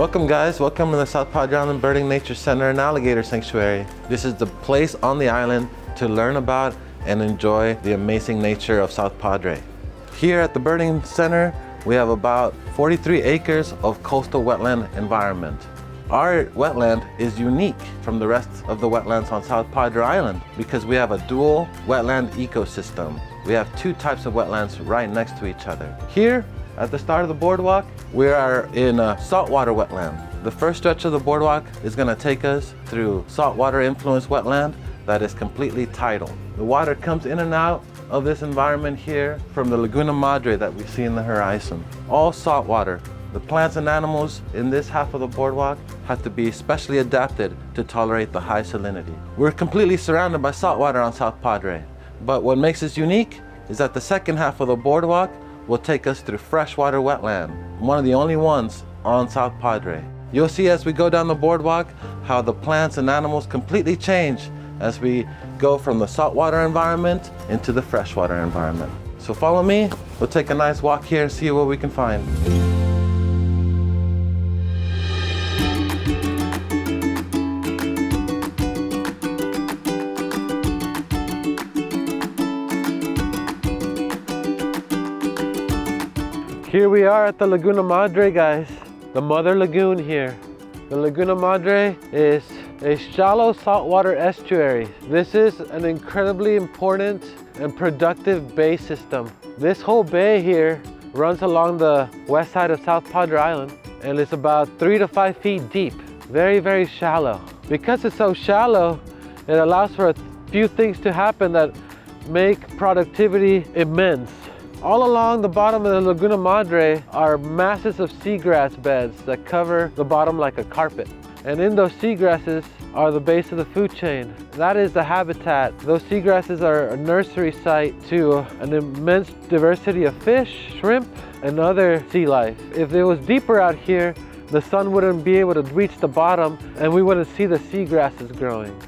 Welcome guys, welcome to the South Padre Island Birding Nature Center and Alligator Sanctuary. This is the place on the island to learn about and enjoy the amazing nature of South Padre. Here at the Birding Center, we have about 43 acres of coastal wetland environment. Our wetland is unique from the rest of the wetlands on South Padre Island because we have a dual wetland ecosystem. We have two types of wetlands right next to each other. Here, at the start of the boardwalk, we are in a saltwater wetland. The first stretch of the boardwalk is going to take us through saltwater influenced wetland that is completely tidal. The water comes in and out of this environment here from the Laguna Madre that we see in the horizon. All saltwater. The plants and animals in this half of the boardwalk have to be specially adapted to tolerate the high salinity. We're completely surrounded by saltwater on South Padre, but what makes us unique is that the second half of the boardwalk will take us through freshwater wetland, one of the only ones on South Padre. You'll see as we go down the boardwalk how the plants and animals completely change as we go from the saltwater environment into the freshwater environment. So follow me, we'll take a nice walk here and see what we can find. Here we are at the Laguna Madre, guys. The mother lagoon here. The Laguna Madre is a shallow saltwater estuary. This is an incredibly important and productive bay system. This whole bay here runs along the west side of South Padre Island, and it's about 3 to 5 feet deep. Very, very shallow. Because it's so shallow, it allows for a few things to happen that make productivity immense. All along the bottom of the Laguna Madre are masses of seagrass beds that cover the bottom like a carpet. And in those seagrasses are the base of the food chain. That is the habitat. Those seagrasses are a nursery site to an immense diversity of fish, shrimp, and other sea life. If it was deeper out here, the sun wouldn't be able to reach the bottom and we wouldn't see the seagrasses growing.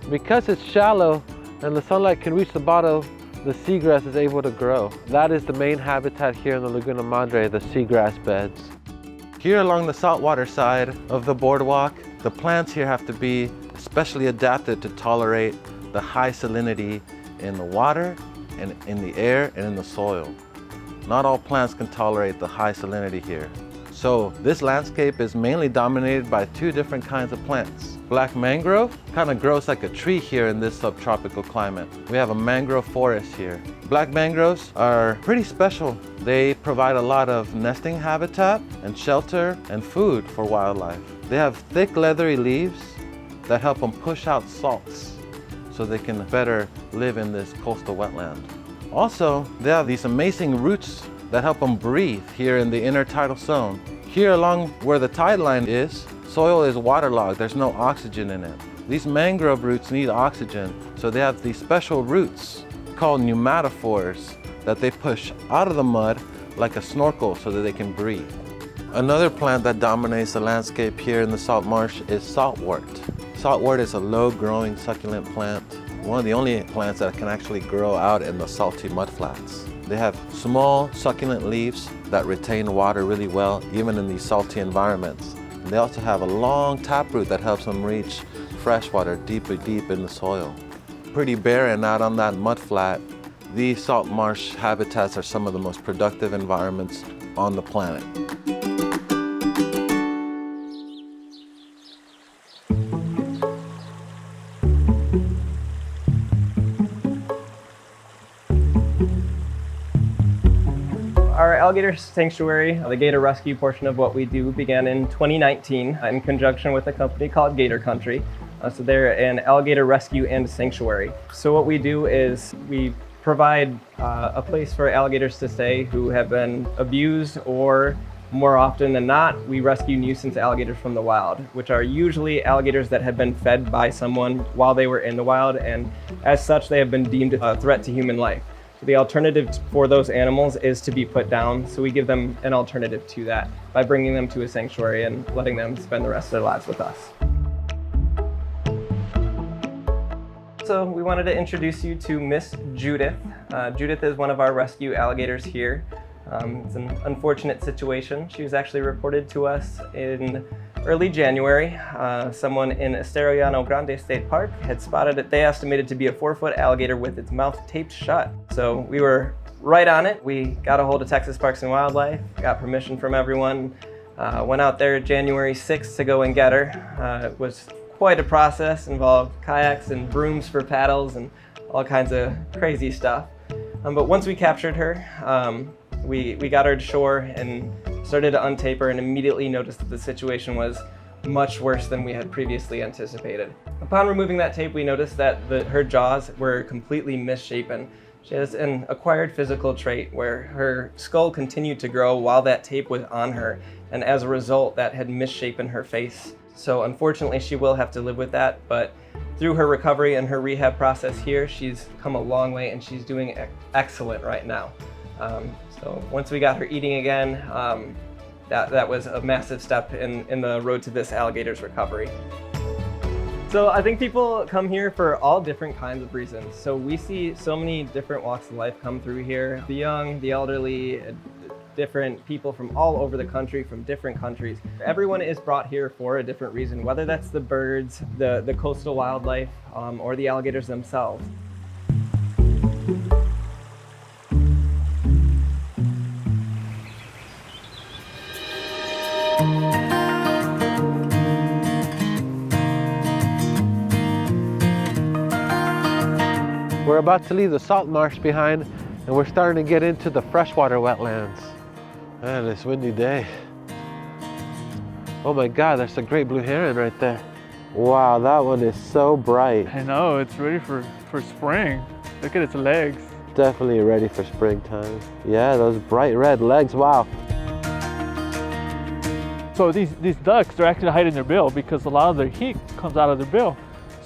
Because it's shallow and the sunlight can reach the bottom, the seagrass is able to grow. That is the main habitat here in the Laguna Madre, the seagrass beds. Here along the saltwater side of the boardwalk, the plants here have to be especially adapted to tolerate the high salinity in the water and in the air and in the soil. Not all plants can tolerate the high salinity here. So this landscape is mainly dominated by two different kinds of plants. Black mangrove kind of grows like a tree here in this subtropical climate. We have a mangrove forest here. Black mangroves are pretty special. They provide a lot of nesting habitat and shelter and food for wildlife. They have thick leathery leaves that help them push out salts so they can better live in this coastal wetland. Also, they have these amazing roots that help them breathe here in the intertidal zone. Here along where the tide line is, soil is waterlogged, there's no oxygen in it. These mangrove roots need oxygen, so they have these special roots called pneumatophores that they push out of the mud like a snorkel so that they can breathe. Another plant that dominates the landscape here in the salt marsh is saltwort. Saltwort is a low-growing succulent plant, one of the only plants that can actually grow out in the salty mudflats. They have small succulent leaves that retain water really well, even in these salty environments. And they also have a long taproot that helps them reach fresh water deep in the soil. Pretty barren out on that mudflat, these salt marsh habitats are some of the most productive environments on the planet. Our alligator sanctuary, the gator rescue portion of what we do, began in 2019 in conjunction with a company called Gator Country. So they're an alligator rescue and sanctuary. So what we do is we provide a place for alligators to stay who have been abused, or more often than not, we rescue nuisance alligators from the wild, which are usually alligators that have been fed by someone while they were in the wild, and as such they have been deemed a threat to human life. So the alternative for those animals is to be put down, so we give them an alternative to that by bringing them to a sanctuary and letting them spend the rest of their lives with us. So we wanted to introduce you to Miss Judith. Judith is one of our rescue alligators here. It's an unfortunate situation. She was actually reported to us in early January. Someone in Esterellano Grande State Park had spotted it. They estimated to be a 4-foot alligator with its mouth taped shut. So we were right on it. We got a hold of Texas Parks and Wildlife, got permission from everyone, went out there January 6th to go and get her. It was quite a process, involved kayaks and brooms for paddles and all kinds of crazy stuff. But once we captured her, we got her to shore and started to untape her and immediately noticed that the situation was much worse than we had previously anticipated. Upon removing that tape, we noticed that her jaws were completely misshapen. She has an acquired physical trait where her skull continued to grow while that tape was on her, and as a result, that had misshapen her face. So unfortunately, she will have to live with that, but through her recovery and her rehab process here, she's come a long way and she's doing excellent right now. So once we got her eating again, that was a massive step in the road to this alligator's recovery. So I think people come here for all different kinds of reasons. So we see so many different walks of life come through here. The young, the elderly, different people from all over the country, from different countries. Everyone is brought here for a different reason, whether that's the birds, the coastal wildlife, or the alligators themselves. We're about to leave the salt marsh behind and we're starting to get into the freshwater wetlands. Man, it's a windy day. Oh my God, there's a great blue heron right there. Wow, that one is so bright. I know, it's ready for spring. Look at its legs. Definitely ready for springtime. Yeah, those bright red legs, wow. So these ducks, they're actually hiding their bill because a lot of their heat comes out of their bill.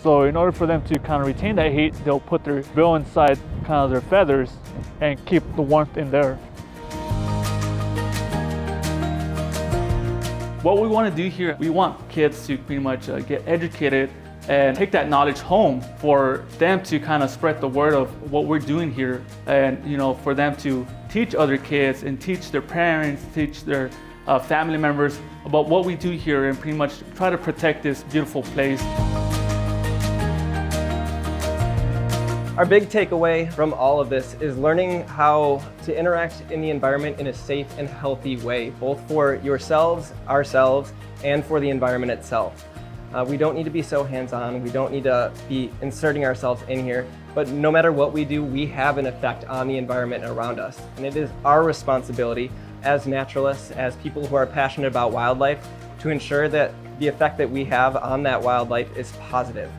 So in order for them to kind of retain that heat, they'll put their bill inside kind of their feathers and keep the warmth in there. What we want to do here, we want kids to pretty much get educated and take that knowledge home for them to kind of spread the word of what we're doing here, and for them to teach other kids and teach their parents, teach their family members about what we do here and pretty much try to protect this beautiful place. Our big takeaway from all of this is learning how to interact in the environment in a safe and healthy way, both for yourselves, ourselves, and for the environment itself. We don't need to be so hands-on. We don't need to be inserting ourselves in here, but no matter what we do, we have an effect on the environment around us. And it is our responsibility as naturalists, as people who are passionate about wildlife, to ensure that the effect that we have on that wildlife is positive.